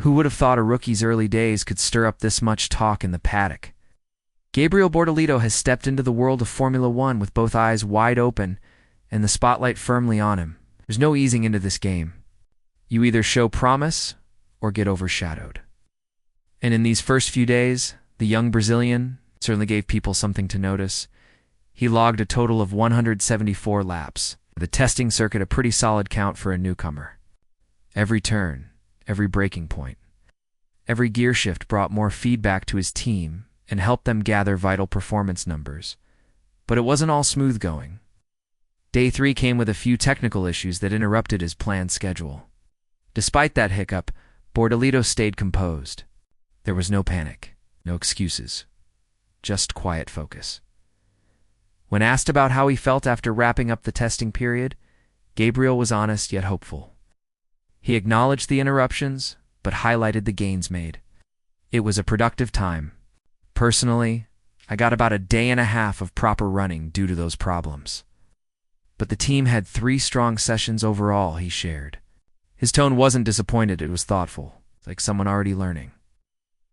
Who would have thought a rookie's early days could stir up this much talk in the paddock? Gabriel Bortolito has stepped into the world of Formula One with both eyes wide open and the spotlight firmly on him. There's no easing into this game. You either show promise or get overshadowed. And in these first few days, the young Brazilian certainly gave people something to notice. He logged a total of 174 laps, the testing circuit a pretty solid count for a newcomer. Every turn, every braking point, every gear shift brought more feedback to his team and helped them gather vital performance numbers. But it wasn't all smooth going. Day 3 came with a few technical issues that interrupted his planned schedule. Despite that hiccup, Bortolito stayed composed. There was no panic, no excuses, just quiet focus. When asked about how he felt after wrapping up the testing period, Gabriel was honest yet hopeful. He acknowledged the interruptions, but highlighted the gains made. It was a productive time. Personally, I got about a day and a half of proper running due to those problems. But the team had 3 strong sessions overall, he shared. His tone wasn't disappointed, it was thoughtful, like someone already learning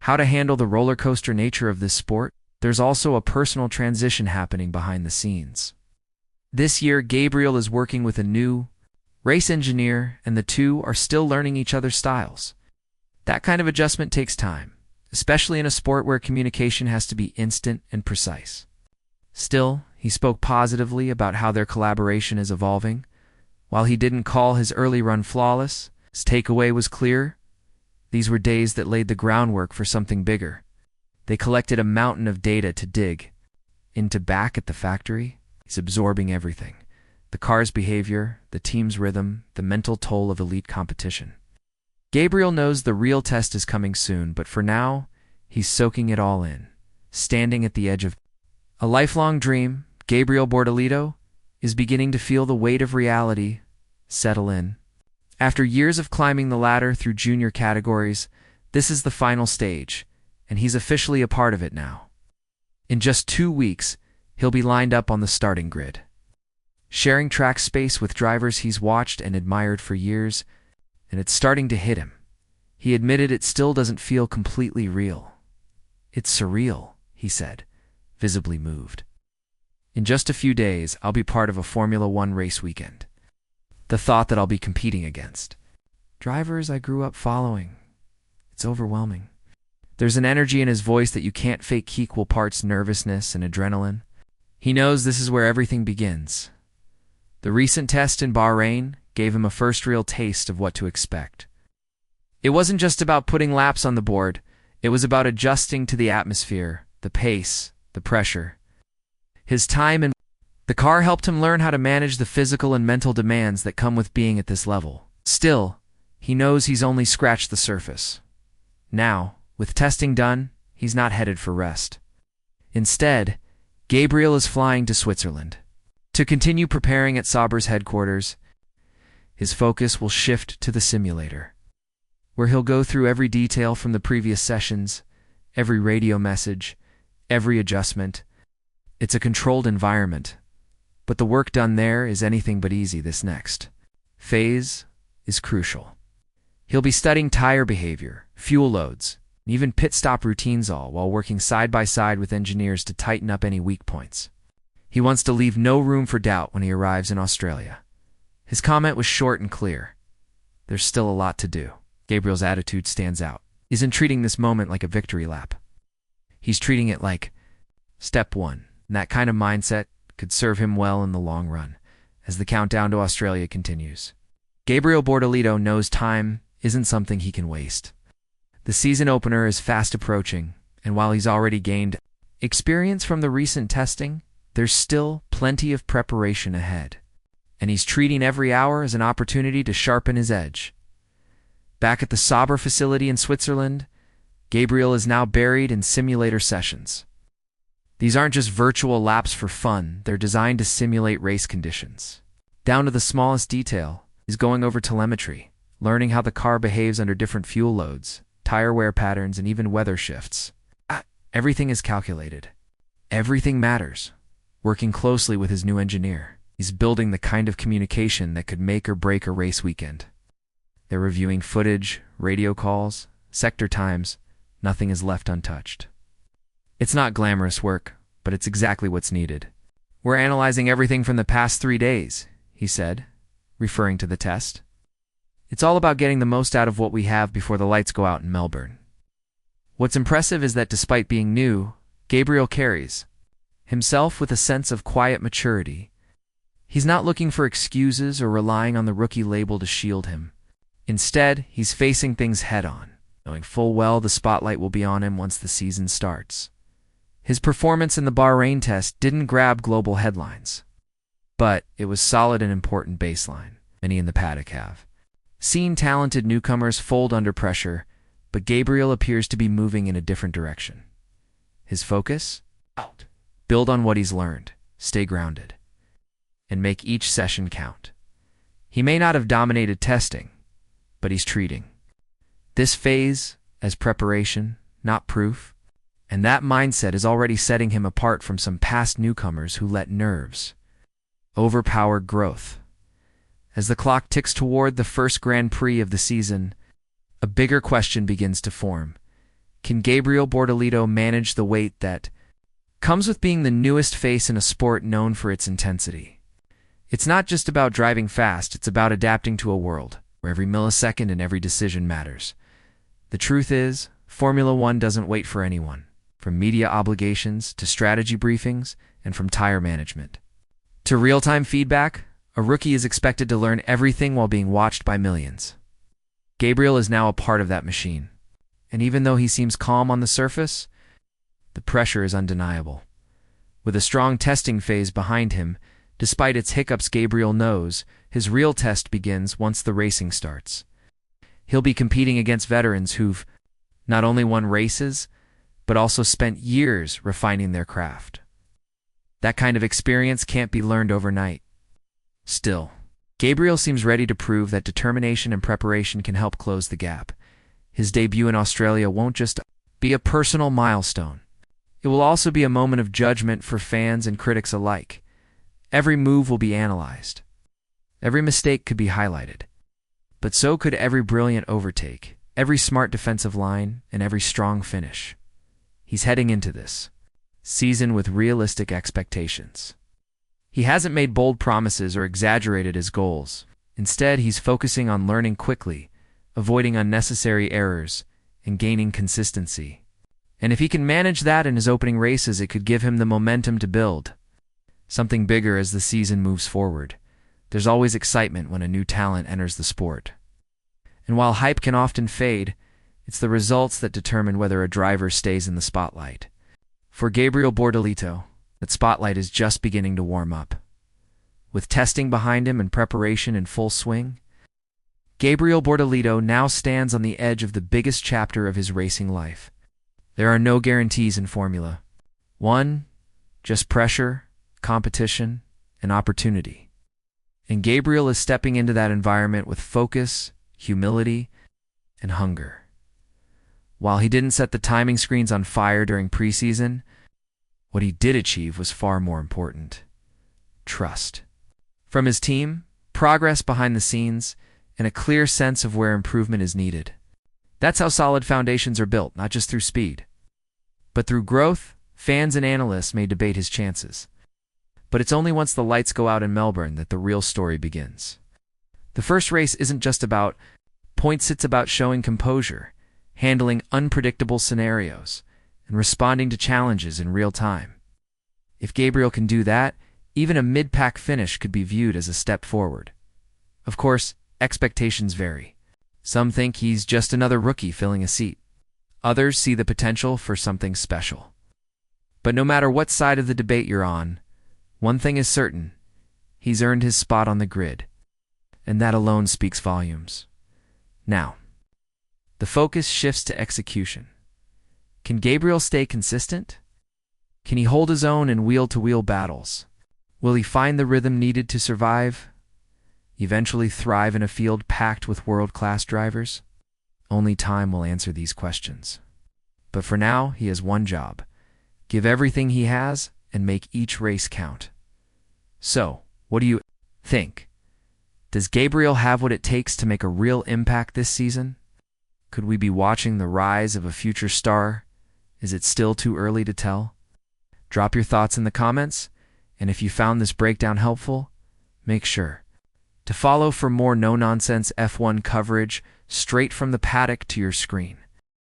how to handle the roller coaster nature of this sport. There's also a personal transition happening behind the scenes. This year, Gabriel is working with a new race engineer, and the two are still learning each other's styles. That kind of adjustment takes time, especially in a sport where communication has to be instant and precise. Still, he spoke positively about how their collaboration is evolving. While he didn't call his early run flawless, his takeaway was clear. These were days that laid the groundwork for something bigger. They collected a mountain of data to dig into. Back at the factory, he's absorbing everything. The car's behavior, the team's rhythm, the mental toll of elite competition. Gabriel knows the real test is coming soon, but for now, he's soaking it all in. Standing at the edge of a lifelong dream, Gabriel Bortolito is beginning to feel the weight of reality settle in. After years of climbing the ladder through junior categories, this is the final stage, and he's officially a part of it now. In just 2 weeks, he'll be lined up on the starting grid, sharing track space with drivers he's watched and admired for years, and it's starting to hit him. He admitted it still doesn't feel completely real. It's surreal, he said, visibly moved. In just a few days, I'll be part of a Formula One race weekend. The thought that I'll be competing against drivers I grew up following, it's overwhelming. There's an energy in his voice that you can't fake, equal parts nervousness and adrenaline. He knows this is where everything begins. The recent test in Bahrain gave him a first real taste of what to expect. It wasn't just about putting laps on the board, it was about adjusting to the atmosphere, the pace, the pressure. His time in the car helped him learn how to manage the physical and mental demands that come with being at this level. Still, he knows he's only scratched the surface. Now, with testing done, he's not headed for rest. Instead, Gabriel is flying to Switzerland. To continue preparing at Sauber's headquarters, his focus will shift to the simulator, where he'll go through every detail from the previous sessions, every radio message, every adjustment. It's a controlled environment, but the work done there is anything but easy. This next phase is crucial. He'll be studying tire behavior, fuel loads, and even pit stop routines, all while working side by side with engineers to tighten up any weak points. He wants to leave no room for doubt when he arrives in Australia. His comment was short and clear. There's still a lot to do. Gabriel's attitude stands out. He isn't treating this moment like a victory lap. He's treating it like step 1, and that kind of mindset could serve him well in the long run, as the countdown to Australia continues. Gabriel Bortolito knows time isn't something he can waste. The season opener is fast approaching, and while he's already gained experience from the recent testing, there's still plenty of preparation ahead, and he's treating every hour as an opportunity to sharpen his edge. Back at the Sauber facility in Switzerland, Gabriel is now buried in simulator sessions. These aren't just virtual laps for fun, they're designed to simulate race conditions. Down to the smallest detail, he's going over telemetry, learning how the car behaves under different fuel loads, tire wear patterns, and even weather shifts. Everything is calculated. Everything matters. Working closely with his new engineer, he's building the kind of communication that could make or break a race weekend. They're reviewing footage, radio calls, sector times, nothing is left untouched. It's not glamorous work, but it's exactly what's needed. We're analyzing everything from the past 3 days, he said, referring to the test. It's all about getting the most out of what we have before the lights go out in Melbourne. What's impressive is that despite being new, Gabriel carries himself with a sense of quiet maturity. He's not looking for excuses or relying on the rookie label to shield him. Instead, he's facing things head-on, knowing full well the spotlight will be on him once the season starts. His performance in the Bahrain test didn't grab global headlines, but it was solid and important baseline. Many in the paddock have seen talented newcomers fold under pressure, but Gabriel appears to be moving in a different direction. His focus? Out. Build on what he's learned, stay grounded, and make each session count. He may not have dominated testing, but he's treating this phase as preparation, not proof, and that mindset is already setting him apart from some past newcomers who let nerves overpower growth. As the clock ticks toward the first Grand Prix of the season, a bigger question begins to form. Can Gabriel Bortolito manage the weight that comes with being the newest face in a sport known for its intensity? It's not just about driving fast, it's about adapting to a world where every millisecond and every decision matters. The truth is, Formula One doesn't wait for anyone, from media obligations to strategy briefings and from tire management to real-time feedback. A rookie is expected to learn everything while being watched by millions. Gabriel is now a part of that machine, and even though he seems calm on the surface, the pressure is undeniable. With a strong testing phase behind him, despite its hiccups, Gabriel knows his real test begins once the racing starts. He'll be competing against veterans who've not only won races, but also spent years refining their craft. That kind of experience can't be learned overnight. Still, Gabriel seems ready to prove that determination and preparation can help close the gap. His debut in Australia won't just be a personal milestone. It will also be a moment of judgment for fans and critics alike. Every move will be analyzed. Every mistake could be highlighted. But so could every brilliant overtake, every smart defensive line, and every strong finish. He's heading into this season with realistic expectations. He hasn't made bold promises or exaggerated his goals. Instead, he's focusing on learning quickly, avoiding unnecessary errors, and gaining consistency. And if he can manage that in his opening races, it could give him the momentum to build something bigger as the season moves forward. There's always excitement when a new talent enters the sport. And while hype can often fade, it's the results that determine whether a driver stays in the spotlight. For Gabriel Bortolito, that spotlight is just beginning to warm up. With testing behind him and preparation in full swing, Gabriel Bortolito now stands on the edge of the biggest chapter of his racing life. There are no guarantees in Formula One, just pressure, competition, and opportunity. And Gabriel is stepping into that environment with focus, humility, and hunger. While he didn't set the timing screens on fire during preseason, what he did achieve was far more important. Trust. From his team, progress behind the scenes, and a clear sense of where improvement is needed. That's how solid foundations are built, not just through speed, but through growth. Fans and analysts may debate his chances, but it's only once the lights go out in Melbourne that the real story begins. The first race isn't just about points, it's about showing composure, handling unpredictable scenarios, and responding to challenges in real time. If Gabriel can do that, even a mid-pack finish could be viewed as a step forward. Of course, expectations vary. Some think he's just another rookie filling a seat. Others see the potential for something special. But no matter what side of the debate you're on, one thing is certain: he's earned his spot on the grid, and that alone speaks volumes. Now, the focus shifts to execution. Can Gabriel stay consistent? Can he hold his own in wheel-to-wheel battles? Will he find the rhythm needed to survive? Eventually thrive in a field packed with world-class drivers? Only time will answer these questions. But for now, he has one job: give everything he has and make each race count. So, what do you think? Does Gabriel have what it takes to make a real impact this season? Could we be watching the rise of a future star? Is it still too early to tell? Drop your thoughts in the comments, and if you found this breakdown helpful, make sure to follow for more no-nonsense F1 coverage straight from the paddock to your screen.